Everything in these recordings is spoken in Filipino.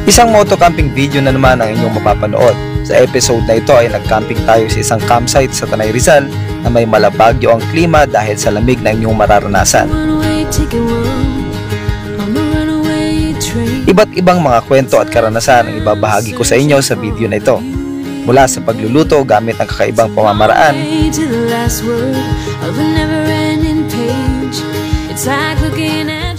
Isang moto camping video na naman ang inyong mapapanood. Sa episode na ito ay nag-camping tayo sa isang campsite sa Tanay Rizal na may malabagyo ang klima dahil sa lamig na inyong mararanasan. Iba't ibang mga kwento at karanasan ang ibabahagi ko sa inyo sa video na ito. Mula sa pagluluto gamit ang kakaibang pamamaraan,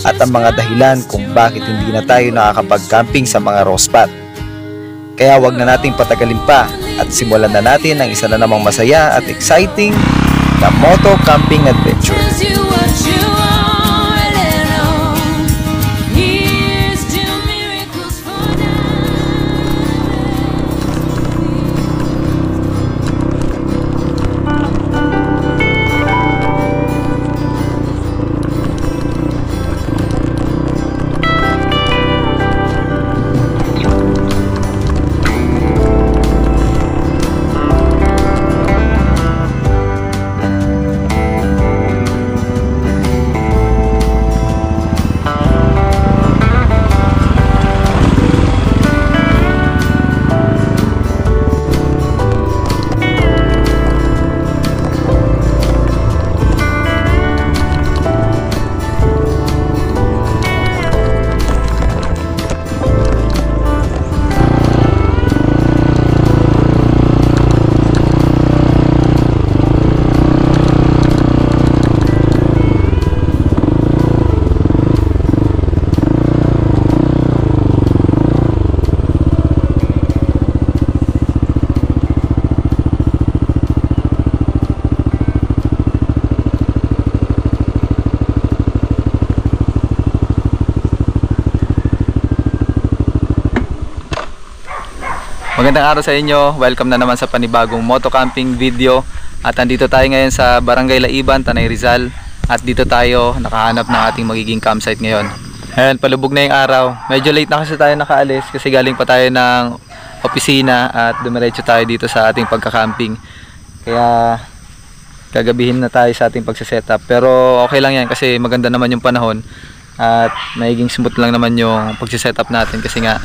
at ang mga dahilan kung bakit hindi na tayo nakakapag-camping sa mga raw spot. Kaya wag na nating patagalin pa at simulan na natin ang isa na namang masaya at exciting na moto camping adventure. Magandang araw sa inyo. Welcome na naman sa panibagong moto camping video. At andito tayo ngayon sa Barangay Laiban, Tanay Rizal. At dito tayo nakahanap ng ating magiging campsite ngayon. Ayan, palubog na yung araw. Medyo late na kasi tayo nakaalis kasi galing pa tayo ng opisina at dumiretso tayo dito sa ating pagka-camping. Kaya gagabihin na tayo sa ating pagsisetup. Pero okay lang yan kasi maganda naman yung panahon. At magiging smooth lang naman yung pagsisetup natin kasi nga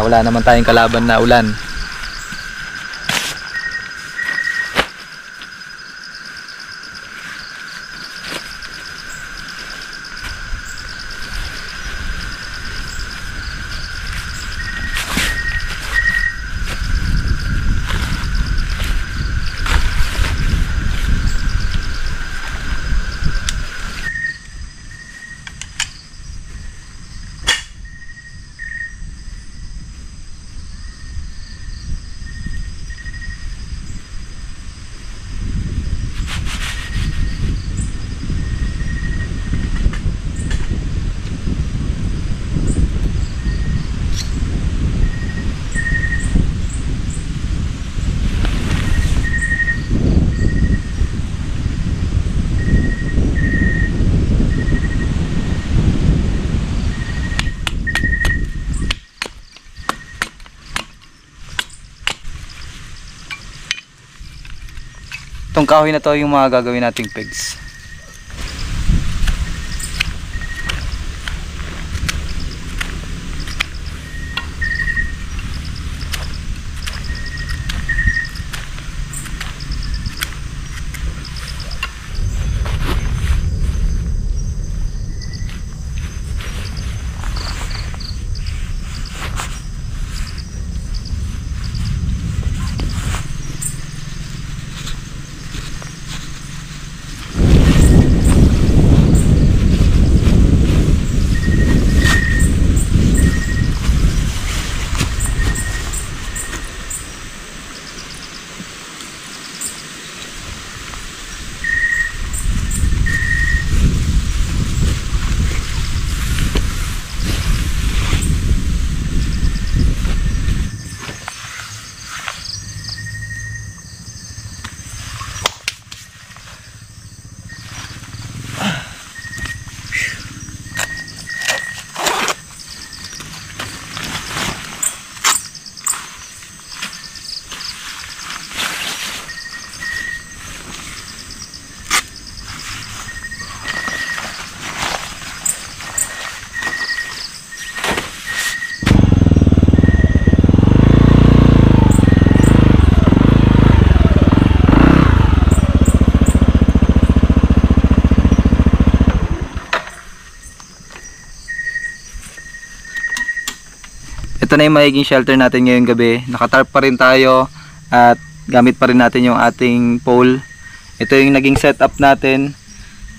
wala naman tayong kalaban na ulan. Itong kahoy na to yung mga gagawin nating pegs. Ito na yung magiging shelter natin ngayong gabi. Nakatarp pa rin tayo at gamit pa rin natin yung ating pole. Ito yung naging setup natin.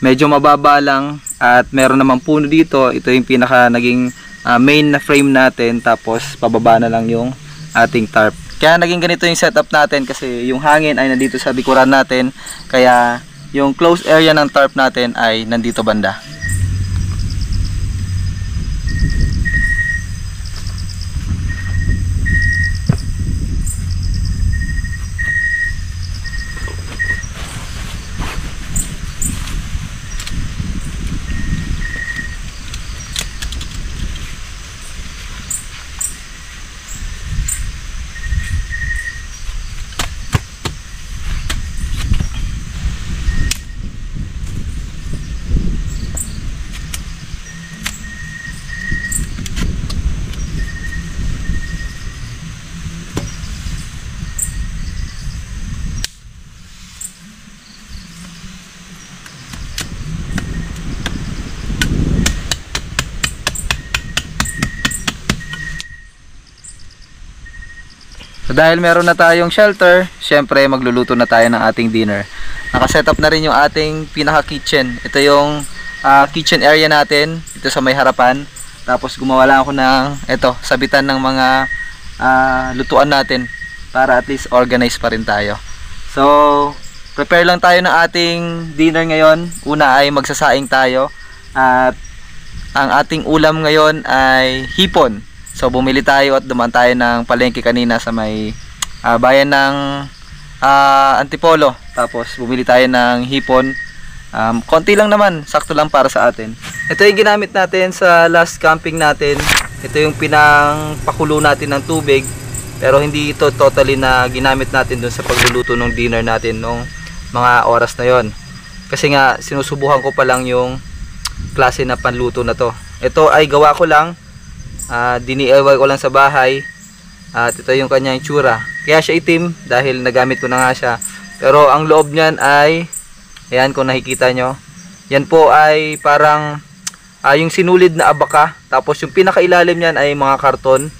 Medyo mababa lang at meron namang puno dito. Ito yung pinaka naging main na frame natin, tapos pababa na lang yung ating tarp. Kaya naging ganito yung setup natin kasi yung hangin ay nandito sa bikuran natin. Kaya yung closed area ng tarp natin ay nandito banda. So dahil meron na tayong shelter, syempre magluluto na tayo ng ating dinner. Nakaset up na rin yung ating pinaka kitchen. Ito yung kitchen area natin dito sa may harapan. Tapos gumawa lang ako ng sabitan ng mga lutuan natin para at least organize pa rin tayo. So prepare lang tayo ng ating dinner ngayon. Una ay magsasaing tayo at ang ating ulam ngayon ay hipon. So bumili tayo at dumaan tayo ng palengke kanina sa may bayan ng Antipolo. Tapos bumili tayo ng hipon. Konti lang naman, sakto lang para sa atin. Ito yung ginamit natin sa last camping natin. Ito yung pinangpakulo natin ng tubig. Pero hindi ito totally na ginamit natin dun sa pagluluto ng dinner natin nung mga oras na yon. Kasi nga sinusubukan ko pa lang yung klase na panluto na to. Ito ay gawa ko lang. DIY ko lang sa bahay at ito yung kanyang itsura. Kaya siya itim dahil nagamit ko na nga siya, pero ang loob niyan ay ayan, kung nakikita nyo, yan po ay parang yung sinulid na abaka, tapos yung pinakailalim niyan ay mga karton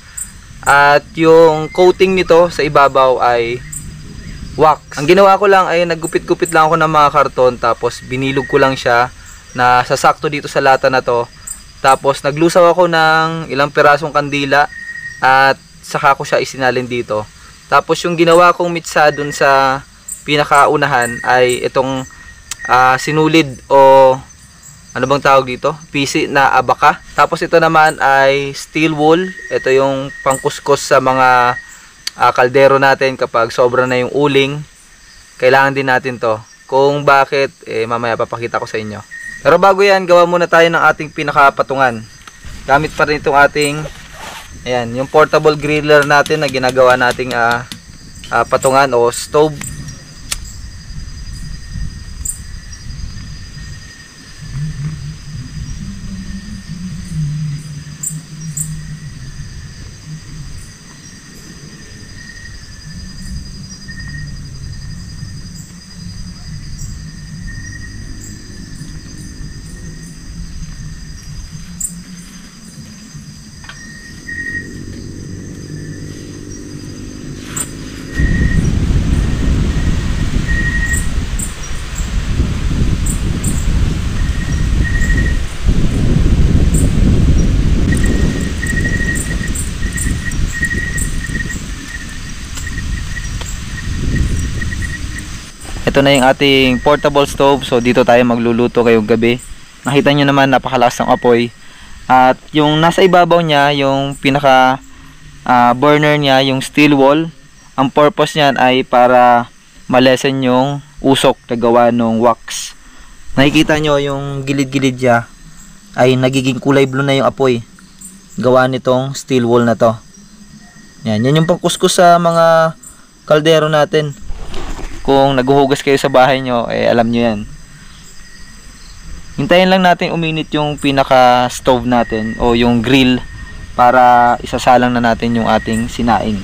at yung coating nito sa ibabaw ay wax. Ang ginawa ko lang ay naggupit-gupit lang ako ng mga karton, tapos binilog ko lang siya na sasakto dito sa lata na to. Tapos naglusaw ako ng ilang pirasong kandila at saka ko siya isinalin dito. Tapos yung ginawa kong mitsa dun sa pinakaunahan ay itong sinulid o ano bang tawag dito? PC na abaka. Tapos ito naman ay steel wool. Ito yung pangkuskus sa mga kaldero natin kapag sobra na yung uling. Kailangan din natin to. Kung bakit, mamaya papakita ko sa inyo. Pero bago yan, gawa muna tayo ng ating pinakapatungan. Gamit pa rin itong ating, ayan, yung portable griller natin na ginagawa nating patungan o stove. Ito na yung ating portable stove. So dito tayo magluluto ngayong gabi. Nakita nyo naman, napakalakas ng apoy. At yung nasa ibabaw niya, yung pinaka burner niya, yung steel wool, ang purpose niyan ay para malesen yung usok na gawa ng wax. Nakikita nyo yung gilid-gilid niya ay nagiging kulay blue na yung apoy. Gawa nitong steel wool na to. Yan yung pangkuskus sa mga kaldero natin. Kung naghuhugas kayo sa bahay nyo, alam nyo yan. Hintayin lang natin uminit yung pinaka stove natin o yung grill para isasalang na natin yung ating sinaing.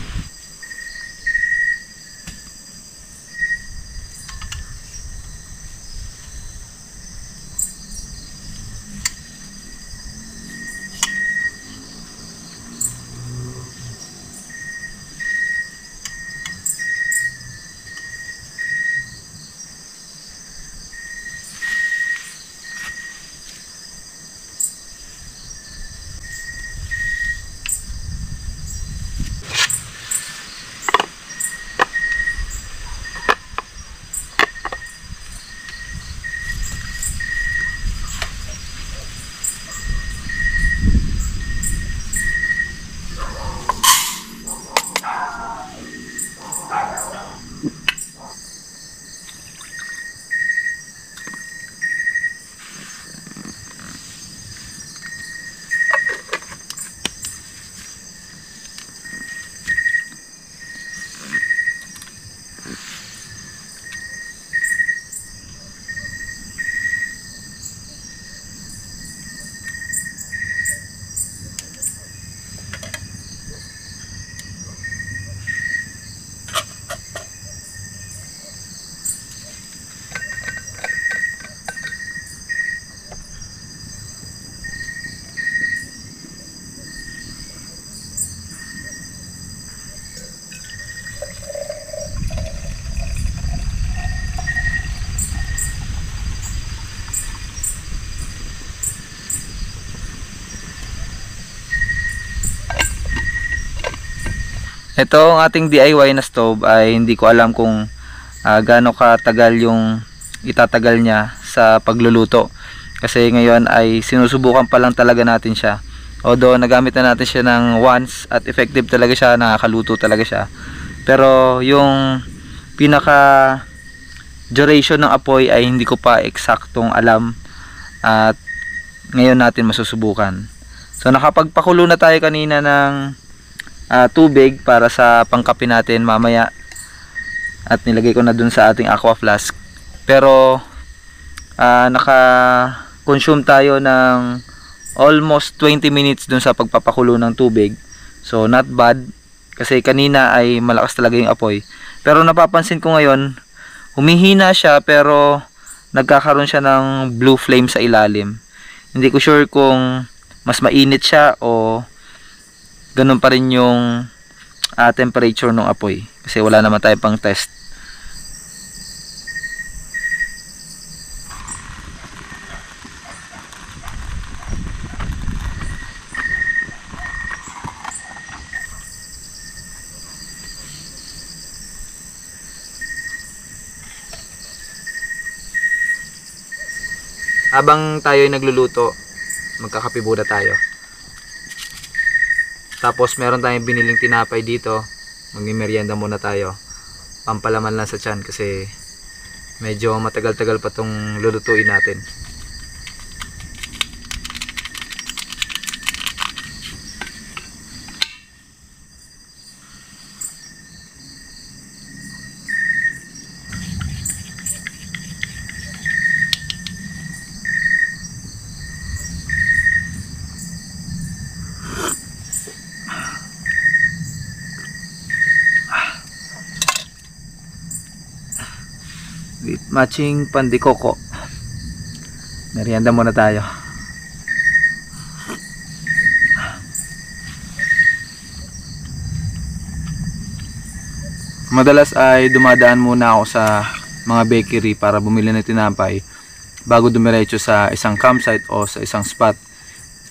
Ito ang ating DIY na stove ay hindi ko alam kung gaano katagal yung itatagal niya sa pagluluto. Kasi ngayon ay sinusubukan pa lang talaga natin siya. Although nagamit na natin siya ng once at effective talaga siya, nakakaluto talaga siya. Pero yung pinaka duration ng apoy ay hindi ko pa eksaktong alam at ngayon natin masusubukan. So nakapagpakulo na tayo kanina ng tubig para sa pangkape natin mamaya at nilagay ko na dun sa ating aqua flask. Pero naka-consume tayo ng almost 20 minutes dun sa pagpapakulo ng tubig. So not bad kasi kanina ay malakas talaga yung apoy. Pero napapansin ko ngayon humihina siya pero nagkakaroon siya ng blue flame sa ilalim. Hindi ko sure kung mas mainit siya o ganun pa rin yung temperature ng apoy kasi wala naman tayo pang test. Habang tayo ay nagluluto, magkakape muna tayo. Tapos meron tayong biniling tinapay dito. Magmimerienda muna tayo. Pampalaman lang sa tiyan kasi medyo matagal-tagal pa tong lulutuin natin. With matching pandikoko. Merienda muna tayo. Madalas ay dumadaan muna ako sa mga bakery para bumili ng tinapay bago dumiretso sa isang campsite o sa isang spot.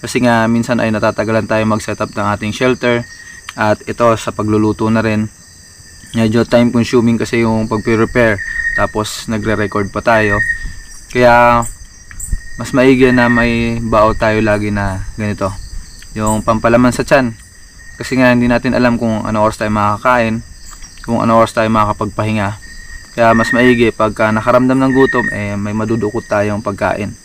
Kasi nga minsan ay natatagalan tayo mag-setup ng ating shelter at ito sa pagluluto na rin. Medyo time consuming kasi yung pag-prepare. Tapos nagre-record pa tayo. Kaya mas maigi na may bao tayo lagi na ganito. Yung pampalaman sa tiyan. Kasi nga hindi natin alam kung ano oras tayo makakain, kung ano oras tayo makakapagpahinga. Kaya mas maigi pagka nakaramdam ng gutom may madudukot tayong pagkain.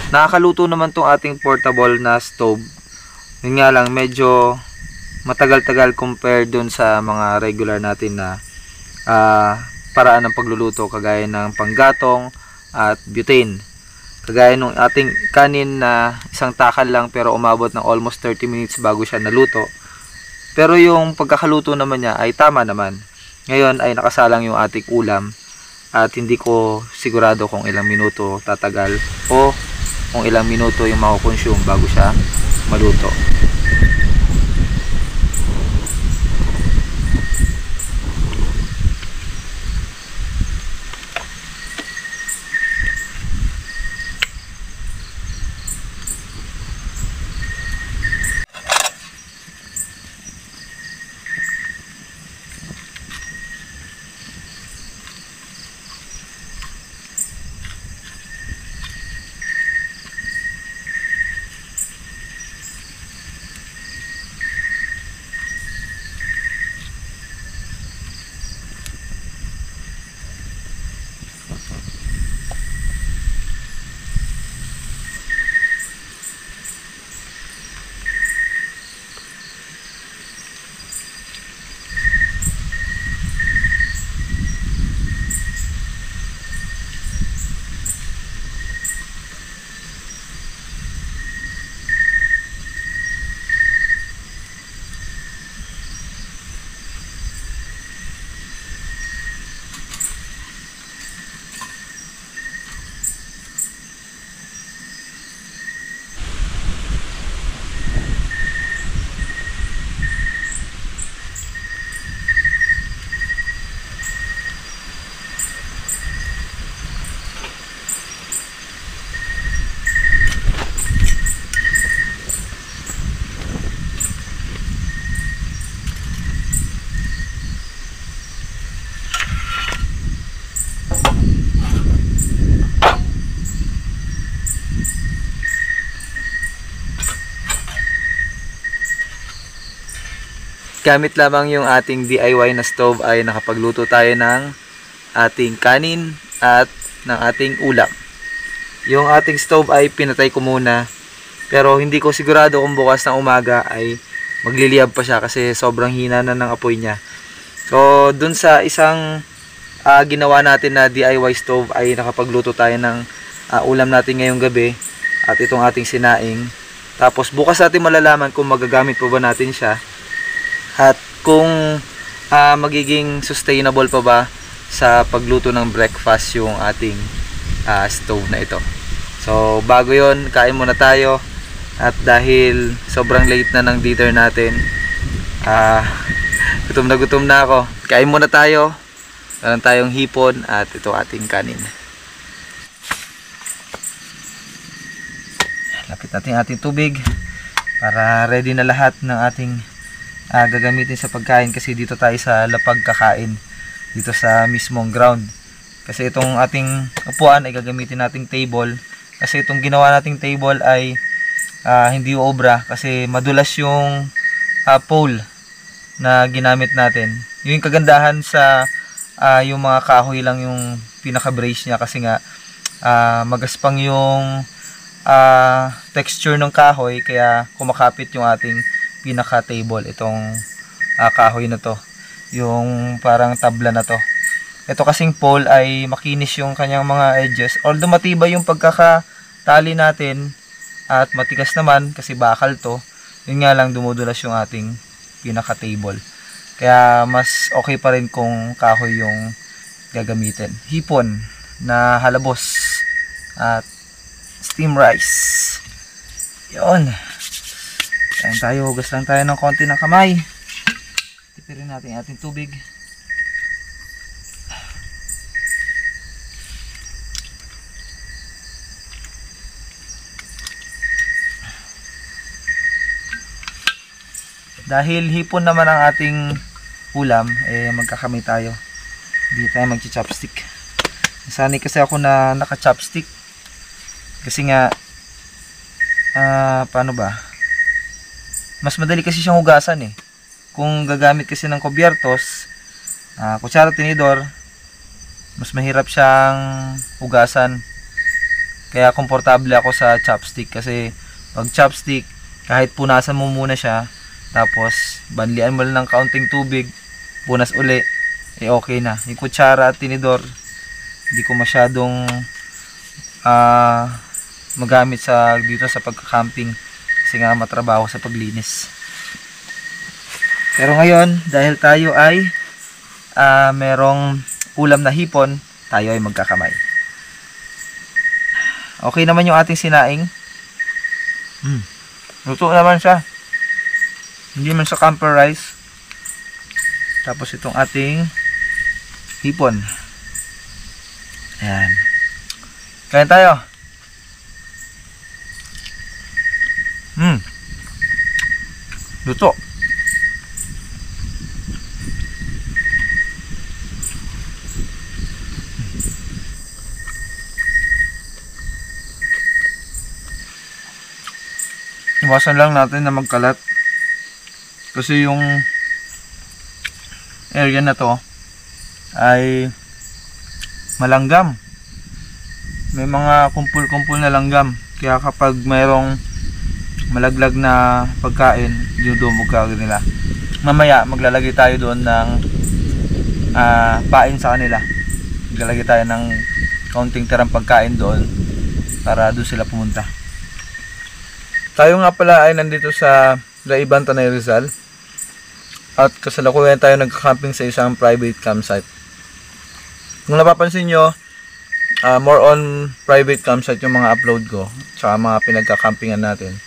Nakakaluto naman tong ating portable na stove. Yun nga lang, medyo matagal-tagal compare dun sa mga regular natin na paraan ng pagluluto kagaya ng panggatong at butane. Kagaya nung ating kanin na isang takal lang pero umabot ng almost 30 minutes bago siya naluto. Pero yung pagkakaluto naman niya ay tama naman. Ngayon ay nakasalang yung ating ulam at hindi ko sigurado kung ilang minuto tatagal o kung ilang minuto yung mako-consume bago siya maluto. gamit lamang yung ating DIY na stove ay nakapagluto tayo ng ating kanin at ng ating ulam. Yung ating stove ay pinatay ko muna, pero hindi ko sigurado kung bukas ng umaga ay magliliyab pa siya kasi sobrang hina na ng apoy niya. So dun sa isang ginawa natin na DIY stove ay nakapagluto tayo ng ulam natin ngayong gabi at itong ating sinaing. Tapos bukas natin malalaman kung magagamit pa ba natin siya at kung magiging sustainable pa ba sa pagluto ng breakfast yung ating stove na ito. So bago yon, kain muna tayo. At dahil sobrang late na ng dinner natin, gutom na ako. Kain muna tayo. Meron tayong hipon at ito ating kanin. Lapit natin ating tubig para ready na lahat ng ating gagamitin sa pagkain, kasi dito tayo sa lapag kakain dito sa mismong ground. Kasi itong ating upuan ay gagamitin nating table, kasi itong ginawa nating table ay hindi obra kasi madulas yung pole na ginamit natin. Yung kagandahan sa yung mga kahoy lang yung pinaka brace niya, kasi nga magaspang yung texture ng kahoy, kaya kumakapit yung ating pinaka table, itong kahoy na to, yung parang tabla na to. Ito kasing pole ay makinis yung kanyang mga edges, although matibay yung pagkakatali natin at matigas naman kasi bakal to. Yun nga lang, dumudulas yung ating pinaka table, kaya mas okay pa rin kung kahoy yung gagamitin. Hipon na halabos at steam rice. Yun. Kain tayo, hugas lang tayo ng konti ng kamay. Tipirin natin yung ating tubig. Dahil hipon naman ang ating ulam, magkakamay tayo. Hindi tayo magchi-chopstick. Nasanay kasi ako na naka-chopstick. Kasi nga, paano ba? Mas madali kasi siyang hugasan eh. Kung gagamit kasi ng kubyertos, kutsara, tinidor, mas mahirap siyang hugasan. Kaya komportable ako sa chopstick, kasi pag chopstick, kahit punasan mo muna siya, tapos banlian mo lang ng kaunting tubig, punas uli, okay na. Yung kutsara at tinidor, hindi ko masyadong magamit dito sa pagka-camping, kasi nga matrabaho sa paglinis. Pero ngayon, dahil tayo ay merong ulam na hipon, tayo ay magkakamay. Okay naman yung ating sinaing. Luto naman siya. Hindi man sa camper rice. Tapos itong ating hipon. Ayan. Kain tayo. Luto. Iwasan lang natin na magkalat, kasi yung area na to ay malanggam. May mga kumpul-kumpul na langgam, kaya kapag mayroong malaglag na pagkain, dudumog ka nila. Mamaya maglalagay tayo doon ng pain sa kanila. Maglalagay tayo ng kaunting tirang pagkain doon para doon sila pumunta. Tayo nga pala ay nandito sa Laiban, Tanay Rizal, at kasalukuyan tayo nagka-camping sa isang private campsite. Kung napapansin nyo, more on private campsite yung mga upload ko, tsaka mga pinagka-campingan natin.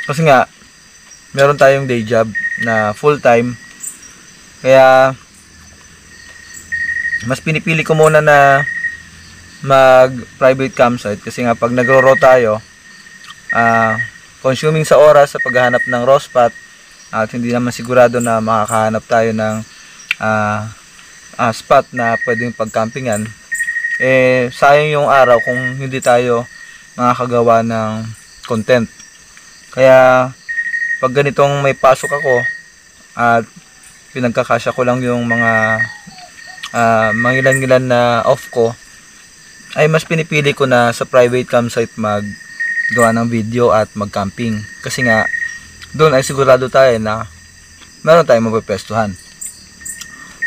Kasi nga, meron tayong day job na full time, kaya mas pinipili ko muna na mag private campsite, kasi nga pag nagro-row tayo, consuming sa oras sa paghahanap ng raw spot, at hindi naman sigurado na makakahanap tayo ng spot na pwedeng pagcampingan. Sayang yung araw kung hindi tayo makakagawa ng content. Kaya pag ganitong may pasok ako, at pinagkakasya ko lang yung mga mangilan-ngilan na off ko, ay mas pinipili ko na sa private campsite maggawa ng video at mag-camping. Kasi nga, doon ay sigurado tayo na meron tayong mapapwestuhan.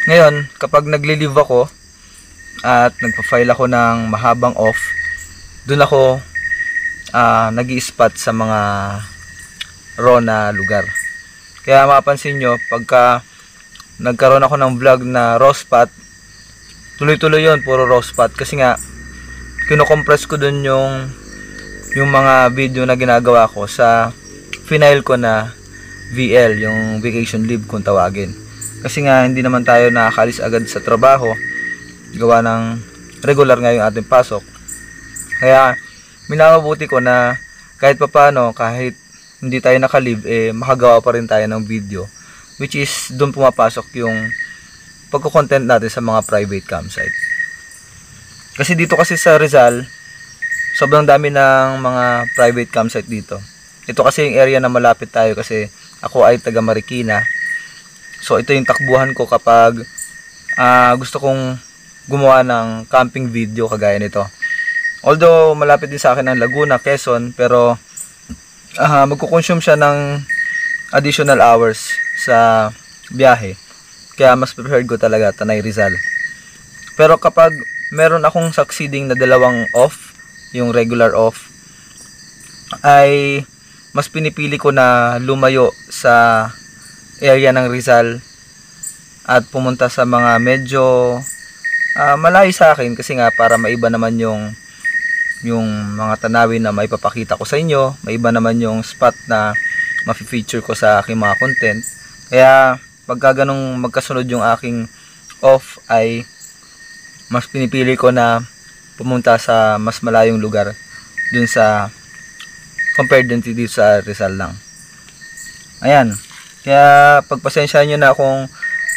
Ngayon, kapag nagli-leave ako at nagpa-file ako ng mahabang off, doon ako nag-i-spot sa mga raw na lugar. Kaya mapapansin nyo, pagka nagkaroon ako ng vlog na raw spot, tuloy-tuloy yun, puro raw spot. Kasi nga, kinocompress ko dun yung mga video na ginagawa ko sa final ko na VL, yung vacation leave kung tawagin. Kasi nga, hindi naman tayo nakakalis agad sa trabaho, gawa ng regular nga yung ating pasok. Kaya, minabubuti ko na kahit papano, kahit hindi tayo nakalive, makagawa pa rin tayo ng video. Which is, doon pumapasok yung pagko-content natin sa mga private campsite. Kasi dito kasi sa Rizal, sobrang dami ng mga private campsite dito. Ito kasi yung area na malapit tayo kasi ako ay taga Marikina. So ito yung takbuhan ko kapag gusto kong gumawa ng camping video kagaya nito. Although malapit din sa akin ang Laguna, Quezon, pero magkukonsume siya ng additional hours sa biyahe. Kaya mas preferred ko talaga Tanay Rizal. Pero kapag meron akong succeeding na dalawang off, yung regular off, ay mas pinipili ko na lumayo sa area ng Rizal at pumunta sa mga medyo malayo sa akin, kasi nga para maiba naman yung mga tanawin na maipapakita ko sa inyo, maiba naman yung spot na ma-feature ko sa aking mga content. Kaya pagka ganong magkasunod yung aking off, ay mas pinipili ko na pumunta sa mas malayong lugar dun sa compared din dito sa Rizal lang. Ayan. Kaya pagpasensyahan nyo na kung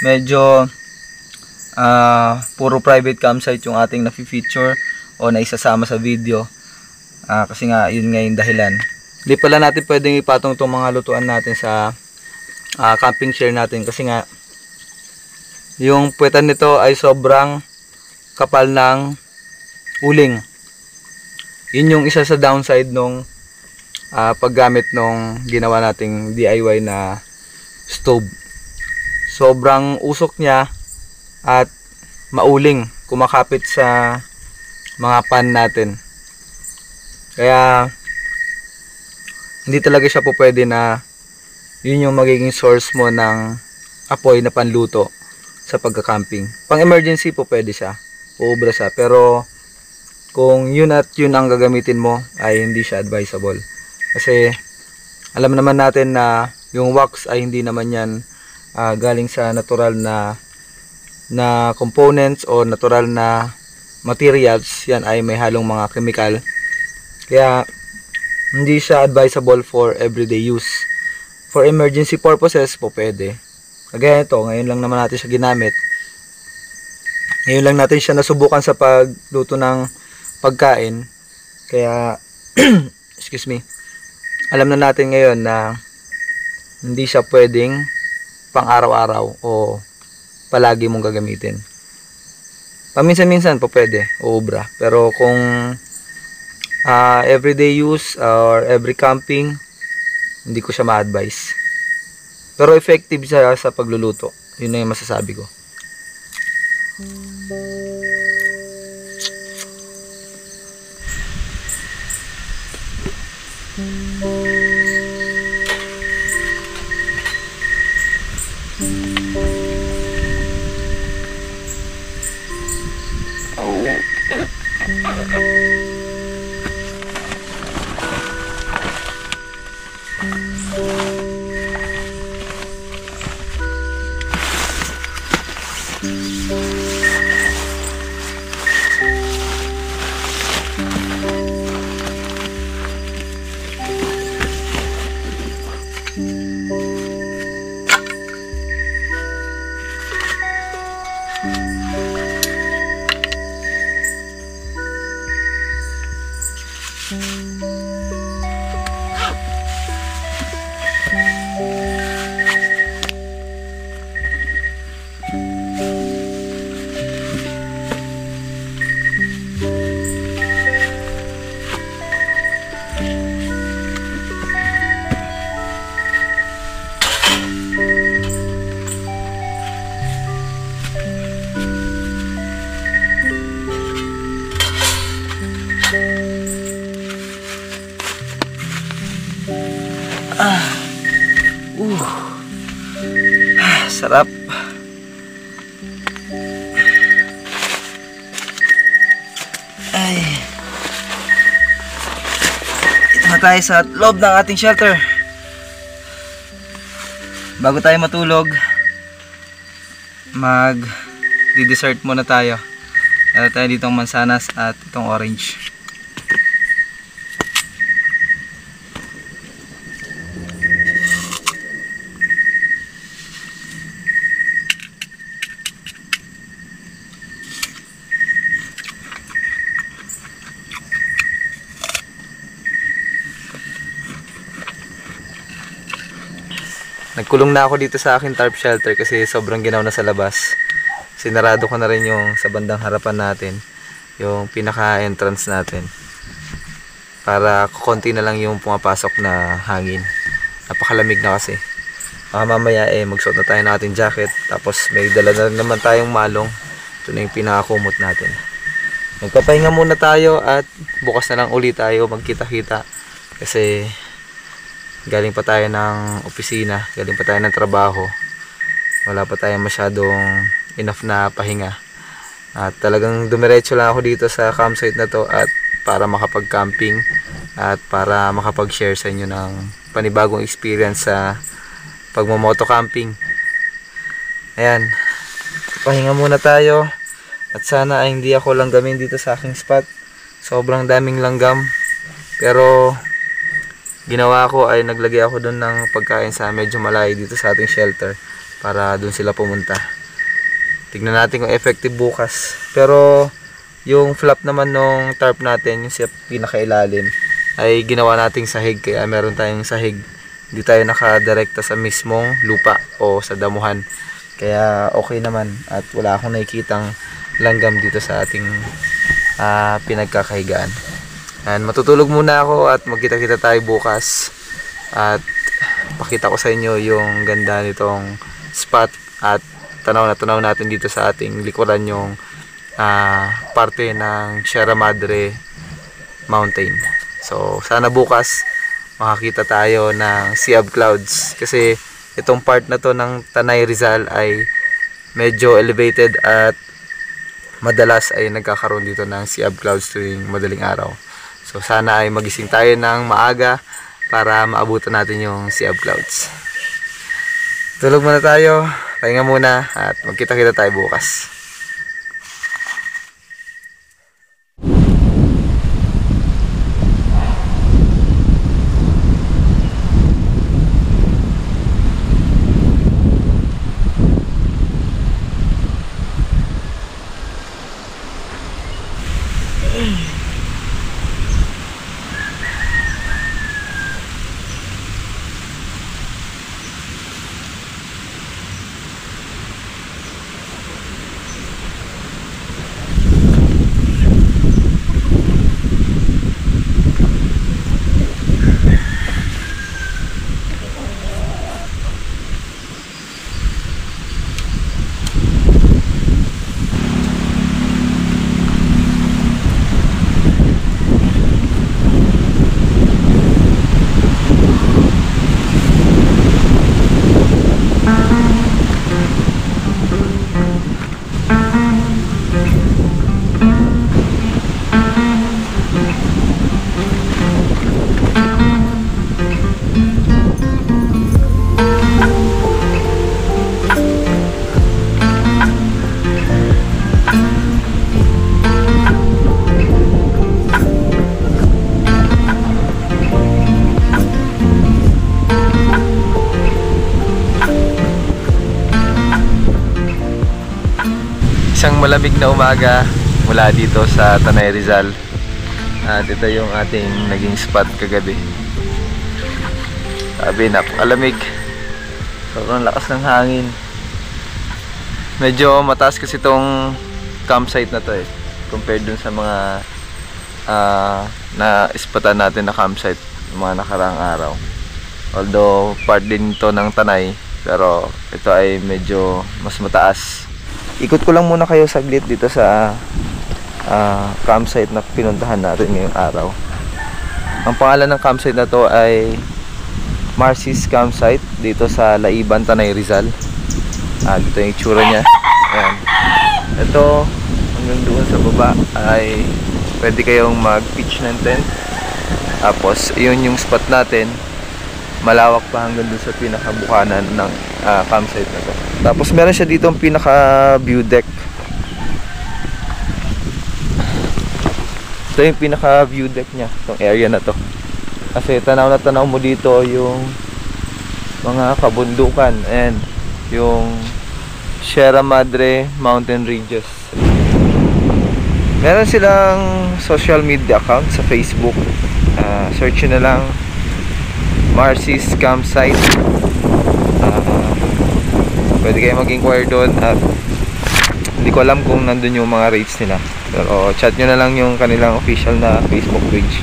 medyo puro private campsite yung ating na-feature o naisasama sa video. Kasi nga yun nga yung dahilan. Hindi pala natin pwedeng ipatong itong mga lutuan natin sa camping chair natin kasi nga yung puwetan nito ay sobrang kapal ng uling. Yun yung isa sa downside nung paggamit nung ginawa nating DIY na stove. Sobrang usok niya at mauling, kumakapit sa mga pan natin. Kaya hindi talaga siya po pwede na yun yung magiging source mo ng apoy na panluto sa pagka-camping. Pang emergency po pwede siya, uubra siya, pero kung yun at yun ang gagamitin mo ay hindi siya advisable. Kasi alam naman natin na yung wax ay hindi naman yan galing sa natural na components o natural na materials. Yan ay may halong mga chemical. Kaya hindi siya advisable for everyday use. For emergency purposes po pwede. Kagaya ito, ngayon lang naman natin siya ginamit. Ngayon lang natin siya nasubukan sa pagluto ng pagkain. Kaya excuse me, alam na natin ngayon na hindi siya pwedeng pang araw-araw o palagi mong gagamitin. Paminsan-minsan po pwede, uubra. Pero kung everyday use or every camping, hindi ko siya ma-advise. Pero effective siya sa pagluluto. Yun na yung masasabi ko. Sarap. Ay. Ito na tayo sa loob ng ating shelter. Bago tayo matulog, di-dessert muna tayo. Meron tayo ditong mansanas at itong orange. Nagkulong na ako dito sa aking tarp shelter kasi sobrang ginaw na sa labas. Sinarado ko na rin yung sa bandang harapan natin, yung pinaka entrance natin, para konti na lang yung pumapasok na hangin. Napakalamig na kasi. Mamaya magsuot na tayo ng ating jacket, tapos may dala na naman tayong malong. Ito na yung pinakakumot natin. Magpapahinga muna tayo at bukas na lang ulit tayo magkita-kita kasi galing pa tayo ng opisina, galing pa tayo ng trabaho. Wala pa tayong masyadong enough na pahinga. At talagang dumiretso lang ako dito sa campsite na to at para makapag-camping at para makapag-share sa inyo ng panibagong experience sa pagmo-moto camping. Ayan. Pahinga muna tayo. At sana ay hindi ako langgamin dito sa aking spot. Sobrang daming langgam. Pero ginawa ko ay naglagay ako doon ng pagkain sa medyo malayo dito sa ating shelter para doon sila pumunta. Tignan natin kung effective bukas. Pero yung flap naman nung tarp natin, yung sa pinakailalim, ay ginawa nating sahig, kaya meron tayong sahig. Hindi tayo nakadirekta sa mismong lupa o sa damuhan. Kaya okay naman at wala akong nakikitang langgam dito sa ating pinagkakahigaan. And matutulog muna ako at magkita-kita tayo bukas at pakita ko sa inyo yung ganda nitong spot at tanaw natin dito sa ating likuran yung parte ng Sierra Madre Mountain. So sana bukas makakita tayo ng sea of clouds kasi itong part na to ng Tanay Rizal ay medyo elevated at madalas ay nagkakaroon dito ng sea of clouds tuwing madaling araw. So sana ay magising tayo ng maaga para maabutan natin yung sea of clouds. Tulog muna tayo, pahinga muna at magkita-kita tayo bukas. Isang malamig na umaga mula dito sa Tanay Rizal. At ito yung ating naging spot kagabi. Sabi, napakalamig. Sobrang lakas ng hangin. Medyo mataas kasi itong campsite na to compared dun sa mga na-ispatan natin na campsite mga nakaraang araw. Although part din to ng Tanay, pero ito ay medyo mas mataas. Ikot ko lang muna kayo saglit dito sa campsite na pinuntahan natin ngayong araw. Ang pangalan ng campsite na to ay Marcy's Campsite dito sa Laiban, Tanay Rizal. Dito yung itsura niya. Ayan. Ito, hanggang doon sa baba ay pwede kayong mag-pitch ng tent. Tapos, yun yung spot natin. Malawak pa hanggang doon sa pinakabukanan ng campsite na to. Tapos, meron siya dito ang pinaka-view deck. Ito yung pinaka-view deck niya, itong area na to. Kasi tanaw na tanaw mo dito yung mga kabundukan and yung Sierra Madre Mountain Ranges. Meron silang social media account sa Facebook. Search nyo na lang Marcy's Campsite. Pwede kayo mag-inquire doon at hindi ko alam kung nandun yung mga rates nila. Pero chat nyo na lang yung kanilang official na Facebook page.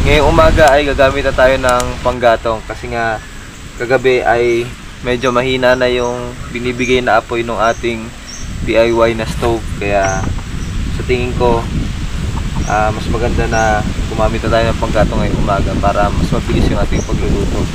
Ngayong umaga ay gagamit na tayo ng panggatong kasi nga kagabi ay medyo mahina na yung binibigay na apoy ng ating DIY na stove. Kaya sa tingin ko mas maganda na gumamit na tayo ng panggatong ngayong umaga para mas mabilis yung ating pagluluto.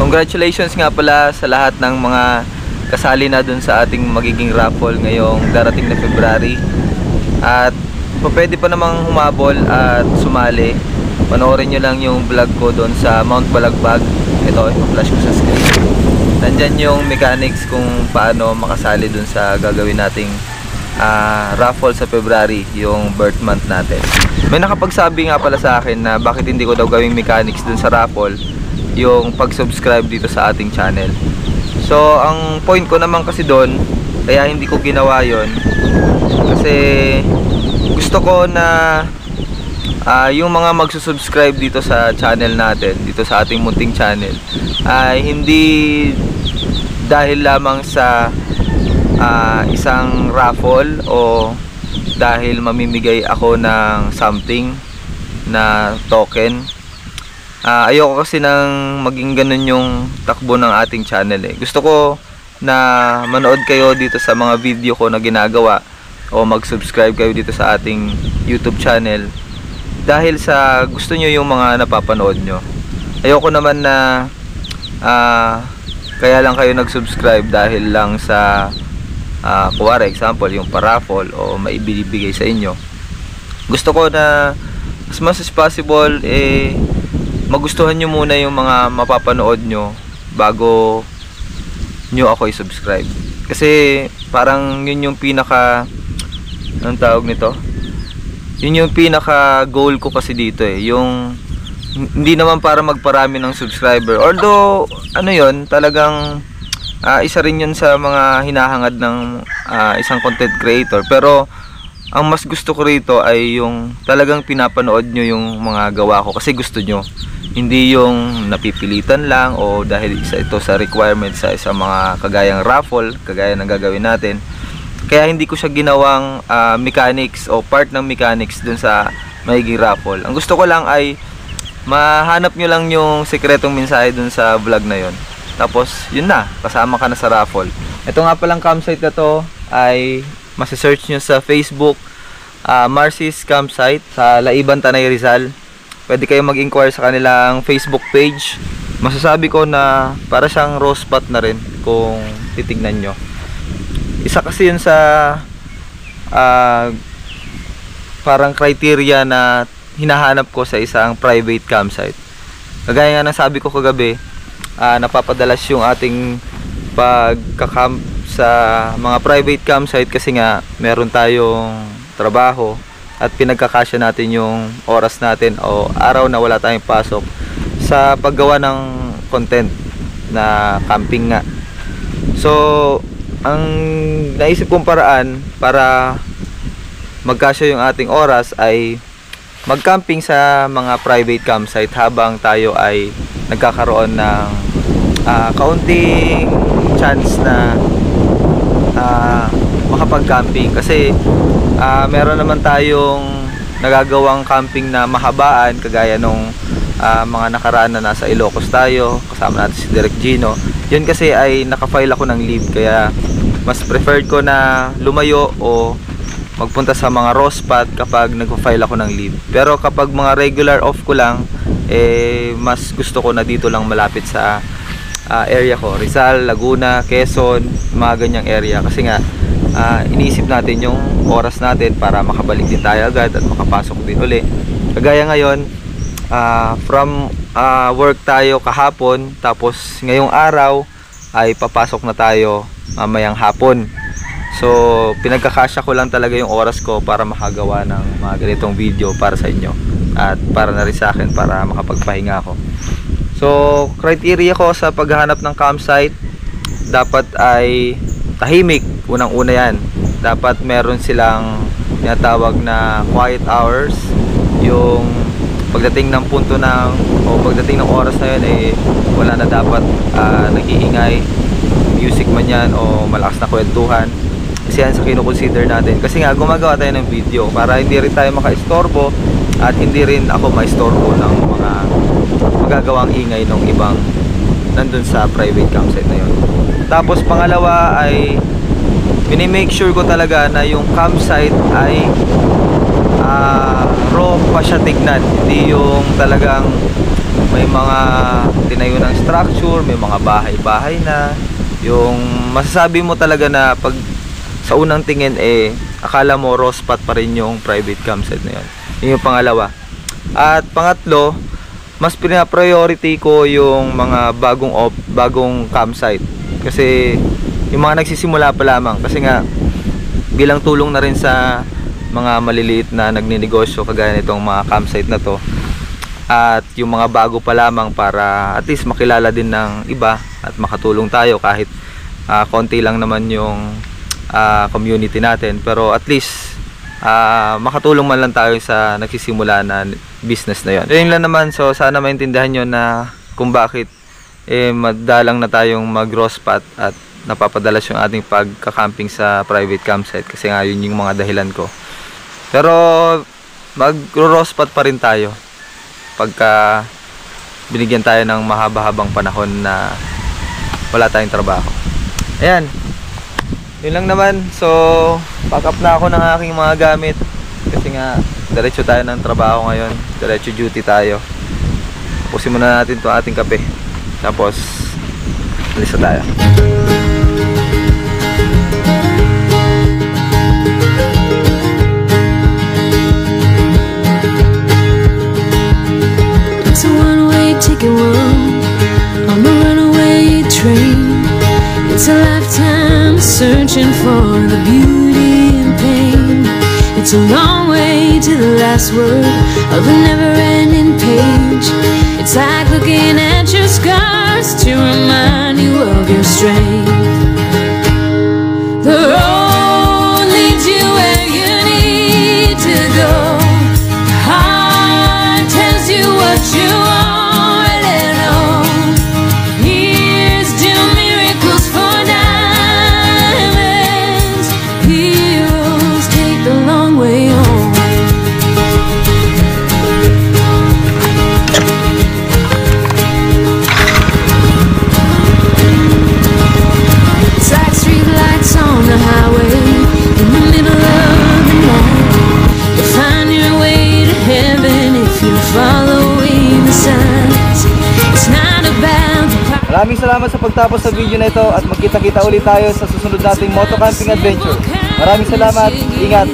Congratulations nga pala sa lahat ng mga kasali na dun sa ating magiging raffle ngayong darating na February. At pwede pa namang humabol at sumali. Panoorin nyo lang yung vlog ko doon sa Mount Balagbag. Ito, i-flash ko sa screen. Nandyan yung mechanics kung paano makasali dun sa gagawin nating raffle sa February, yung birth month natin. May nakapagsabi nga pala sa akin na bakit hindi ko daw gawing mechanics dun sa raffle yung pag-subscribe dito sa ating channel. So, ang point ko naman kasi doon, kaya hindi ko ginawa yon kasi gusto ko na yung mga magsusubscribe dito sa channel natin, dito sa ating munting channel, ay hindi dahil lamang sa isang raffle o dahil mamimigay ako ng something na token. Ayoko kasi nang maging ganun yung takbo ng ating channel eh. Gusto ko na manood kayo dito sa mga video ko na ginagawa o mag-subscribe kayo dito sa ating YouTube channel dahil sa gusto nyo yung mga napapanood nyo. Ayoko naman na kaya lang kayo nag-subscribe dahil lang sa kuwari example yung paraffle o maibibigay sa inyo. Gusto ko na as much as possible magustuhan nyo muna yung mga mapapanood nyo bago nyo ako i-subscribe. Kasi parang yun yung pinaka, anong tawag nito? Yun yung pinaka goal ko kasi dito eh. Yung hindi naman para magparami ng subscriber. Although ano yun, talagang isa rin yun sa mga hinahangad ng isang content creator. Pero ang mas gusto ko rito ay yung talagang pinapanood nyo yung mga gawa ko kasi gusto nyo. Hindi yung napipilitan lang o dahil isa ito sa requirements sa isang mga kagayang raffle, kagaya ng gagawin natin. Kaya hindi ko siya ginawang mechanics o part ng mechanics dun sa magiging raffle. Ang gusto ko lang ay mahanap nyo lang yung sekretong mensahe dun sa vlog na yon. Tapos yun na, kasama ka na sa raffle. Ito nga palang campsite na to ay masisearch nyo sa Facebook, Marcy's Campsite sa Laiban, Tanay, Rizal. Pwede kayong mag-inquire sa kanilang Facebook page. Masasabi ko na para siyang rose spot na rin kung titignan nyo. Isa kasi yun sa parang criteria na hinahanap ko sa isang private campsite. Kagaya nga ng sabi ko kagabi, napapadalas yung ating pagka-camp sa mga private campsite kasi nga meron tayong trabaho at pinagkakasya natin yung oras natin o araw na wala tayong pasok sa paggawa ng content na camping nga. So, ang naisip kong paraan para magkasya yung ating oras ay mag-camping sa mga private campsite habang tayo ay nagkakaroon ng kaunting chance na makapag-camping kasi meron naman tayong nagagawang camping na mahabaan kagaya nung mga nakaraan na nasa Ilocos tayo kasama natin si Direk Gino. Yun kasi ay nakafile ako ng leave kaya mas preferred ko na lumayo o magpunta sa mga raw spot kapag nagpa-file ako ng leave. Pero kapag mga regular off ko lang mas gusto ko na dito lang malapit sa area ko, Rizal, Laguna, Quezon, mga ganyang area kasi nga iniisip natin yung oras natin para makabalik din tayo agad at makapasok din uli. Kagaya ngayon from work tayo kahapon tapos ngayong araw ay papasok na tayo mamayang hapon. So pinagkakasya ko lang talaga yung oras ko para makagawa ng mga ganitong video para sa inyo at para na rin sa akin para makapagpahinga ako. So criteria ko sa paghahanap ng campsite dapat ay tahimik. Unang-una yan, dapat meron silang tinatawag na quiet hours. Yung pagdating ng punto ng o pagdating ng oras na yun wala na dapat nag-iingay, music man yan o malakas na kwentuhan. Kasi yan sa kinukonsider natin kasi nga gumagawa tayo ng video para hindi rin tayo maka-istorbo at hindi rin ako ma-istorbo ng mga magagawang ingay ng ibang nandun sa private campsite na yun. Tapos pangalawa ay minimake sure ko talaga na yung campsite ay raw pa siya tignan, hindi yung talagang may mga tinayo ng structure, may mga bahay-bahay na. Yung masasabi mo talaga na pag sa unang tingin akala mo raw spot pa rin yung private campsite na yun. Yun yung pangalawa. At pangatlo, mas pina-priority ko yung mga bagong campsite. Kasi yung mga nagsisimula pa lamang, kasi nga bilang tulong na rin sa mga maliliit na nagninegosyo kagaya nitong mga campsite na to, at yung mga bago pa lamang, para at least makilala din ng iba at makatulong tayo kahit konti lang naman yung community natin, pero at least makatulong man lang tayo sa nagsisimula na business na yon. Yun lang naman. So sana maintindihan nyo na kung bakit madalang na tayong mag-raw spot at napapadalas yung ating pagka-camping sa private campsite, kasi nga yun yung mga dahilan ko. Pero mag-raw spot pa rin tayo pagka binigyan tayo ng mahaba-habang panahon na wala tayong trabaho. Ayan, yun lang naman. So pack up na ako ng aking mga gamit, kasi nga diretso tayo ng trabaho ngayon, diretso duty tayo. Pusin muna natin itong ating kape, tapos alis na tayo. It's a one-way ticket on the runaway train. It's a lifetime searching for the beauty and pain. It's a long way to the last word of a never-ending page. It's like looking at your scars to remind you of your strength. The road leads you where you need to go. The heart tells you what you already know. Here's to miracles for diamonds. Heroes take the long way home. It's like street lights on the highway in the middle of the night. You'll find your way to heaven if you're following the signs. It's not about the Maraming salamat sa pagtapos sa video na ito, at magkita-kita ulit tayo sa susunod nating moto camping adventure. Maraming salamat, ingat!